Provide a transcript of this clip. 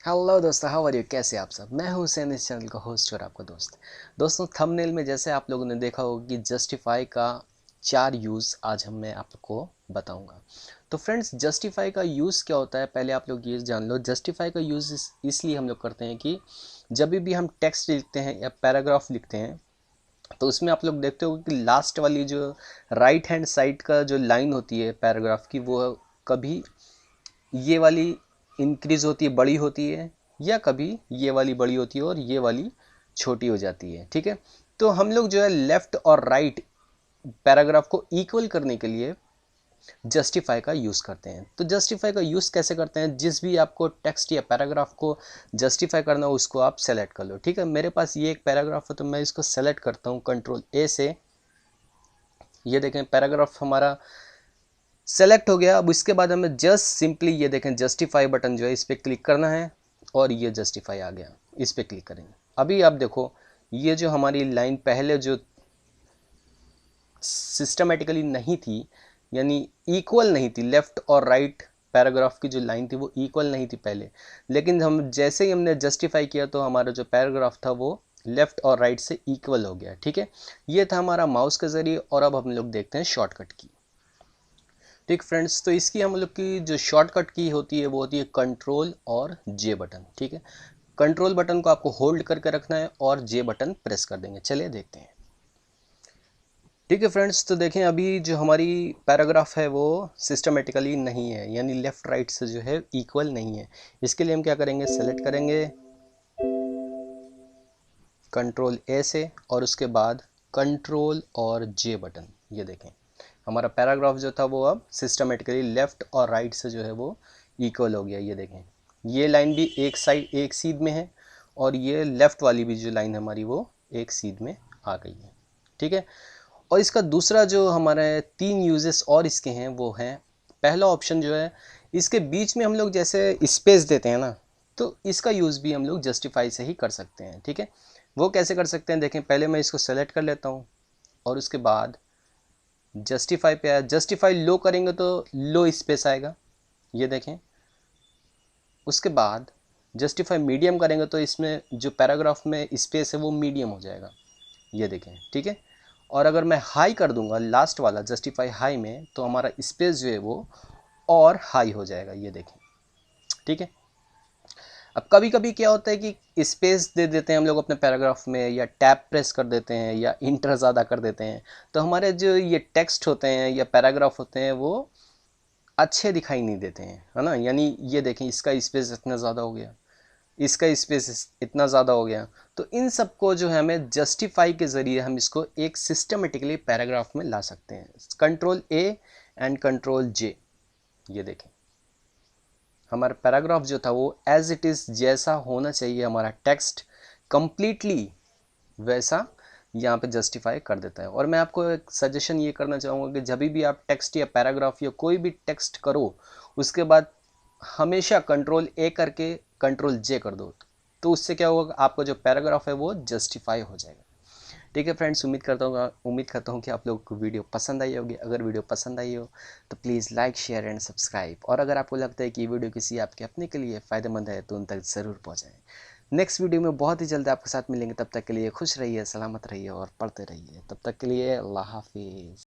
Hello दोस्तों, how are you? कैसे आप सब? मैं हूं हुसैन, इस चैनल का होस्ट और आपका दोस्त। दोस्तों, थंबनेल में जैसे आप लोगों ने देखा होगा कि जस्टिफाई का 4 यूज़ आज मैं आपको बताऊंगा। तो फ्रेंड्स, जस्टिफाई का यूज़ क्या होता है पहले आप लोग ये जान लो। जस्टिफाई का यूज़ इसलिए हम लोग करते हैं कि जब भी हम टेक्स्ट लिखते हैं या पैराग्राफ लिखते हैं तो उसमें आप लोग देखते हो कि लास्ट वाली जो राइट हैंड साइड का जो लाइन होती है पैराग्राफ की, वो कभी ये वाली इंक्रीज होती है, बड़ी होती है, या कभी ये वाली बड़ी होती है और ये वाली छोटी हो जाती है। ठीक है, तो हम लोग जो है लेफ्ट और राइट पैराग्राफ को इक्वल करने के लिए जस्टिफाई का यूज़ करते हैं। तो जस्टिफाई का यूज़ कैसे करते हैं? जिस भी आपको टेक्स्ट या पैराग्राफ को जस्टिफाई करना हो उसको आप सेलेक्ट कर लो। ठीक है, मेरे पास ये एक पैराग्राफ है तो मैं इसको सेलेक्ट करता हूँ कंट्रोल ए से। ये देखें, पैराग्राफ हमारा सेलेक्ट हो गया। अब इसके बाद हमें जस्ट सिंपली ये देखें जस्टिफाई बटन जो है इस पर क्लिक करना है और ये जस्टिफाई आ गया, इस पर क्लिक करेंगे। अभी आप देखो, ये जो हमारी लाइन पहले जो सिस्टमेटिकली नहीं थी, यानी इक्वल नहीं थी, लेफ्ट और राइट पैराग्राफ की जो लाइन थी वो इक्वल नहीं थी पहले, लेकिन हम जैसे ही हमने जस्टिफाई किया तो हमारा जो पैराग्राफ था वो लेफ्ट और राइट से इक्वल हो गया। ठीक है, ये था हमारा माउस के ज़रिए। और अब हम लोग देखते हैं शॉर्टकट की। ठीक फ्रेंड्स, तो इसकी हम लोग की जो शॉर्टकट की होती है वो होती है कंट्रोल और जे बटन। ठीक है, कंट्रोल बटन को आपको होल्ड करके रखना है और जे बटन प्रेस कर देंगे। चलिए देखते हैं। ठीक है फ्रेंड्स, तो देखें अभी जो हमारी पैराग्राफ है वो सिस्टमेटिकली नहीं है, यानी लेफ्ट राइट से जो है इक्वल नहीं है। इसके लिए हम क्या करेंगे, सेलेक्ट करेंगे कंट्रोल ए से और उसके बाद कंट्रोल और जे बटन। ये देखें, हमारा पैराग्राफ जो था वो अब सिस्टमेटिकली लेफ़्ट और राइट से जो है वो इक्वल हो गया। ये देखें, ये लाइन भी एक साइड एक सीध में है और ये लेफ़्ट वाली भी जो लाइन हमारी वो एक सीध में आ गई है। ठीक है, और इसका दूसरा जो हमारे 3 यूजेस और इसके हैं वो हैं, पहला ऑप्शन जो है इसके बीच में हम लोग जैसे स्पेस देते हैं ना, तो इसका यूज़ भी हम लोग जस्टिफाई से ही कर सकते हैं। ठीक है, वो कैसे कर सकते हैं देखें। पहले मैं इसको सेलेक्ट कर लेता हूँ और उसके बाद जस्टिफाई पे आया। जस्टिफाई लो करेंगे तो लो स्पेस आएगा, ये देखें। उसके बाद जस्टिफाई मीडियम करेंगे तो इसमें जो पैराग्राफ में स्पेस है वो मीडियम हो जाएगा, ये देखें। ठीक है, और अगर मैं हाई कर दूंगा लास्ट वाला जस्टिफाई हाई में तो हमारा स्पेस जो है वो और हाई हो जाएगा, ये देखें। ठीक है, अब कभी कभी क्या होता है कि स्पेस दे देते हैं हम लोग अपने पैराग्राफ में, या टैब प्रेस कर देते हैं, या इंटर ज़्यादा कर देते हैं, तो हमारे जो ये टेक्स्ट होते हैं या पैराग्राफ होते हैं वो अच्छे दिखाई नहीं देते हैं, है ना। यानी ये देखें, इसका स्पेस इतना ज़्यादा हो गया, इसका स्पेस इतना ज़्यादा हो गया। तो इन सब को जो है हमें जस्टिफाई के ज़रिए हम इसको एक सिस्टमेटिकली पैराग्राफ में ला सकते हैं। कंट्रोल ए एंड कंट्रोल जे, ये देखें, हमारा पैराग्राफ जो था वो एज इट इज़ जैसा होना चाहिए, हमारा टेक्स्ट कंप्लीटली वैसा यहाँ पे जस्टिफाई कर देता है। और मैं आपको एक सजेशन ये करना चाहूँगा कि जब भी आप टेक्स्ट या पैराग्राफ या कोई भी टेक्स्ट करो उसके बाद हमेशा कंट्रोल ए करके कंट्रोल जे कर दो, तो उससे क्या होगा, आपका जो पैराग्राफ है वो जस्टिफाई हो जाएगा। ठीक है फ्रेंड्स, उम्मीद करता हूँ कि आप लोगों को वीडियो पसंद आई होगी। अगर वीडियो पसंद आई हो तो please like share and subscribe, और अगर आपको लगता है कि वीडियो किसी आपके अपने के लिए फ़ायदेमंद है तो उन तक ज़रूर पहुँचाएँ। नेक्स्ट वीडियो में बहुत ही जल्द आपके साथ मिलेंगे। तब तक के लिए खुश रहिए, सलामत रहिए और पढ़ते रहिए। तब तक के लिए अल्लाह हाफिज़।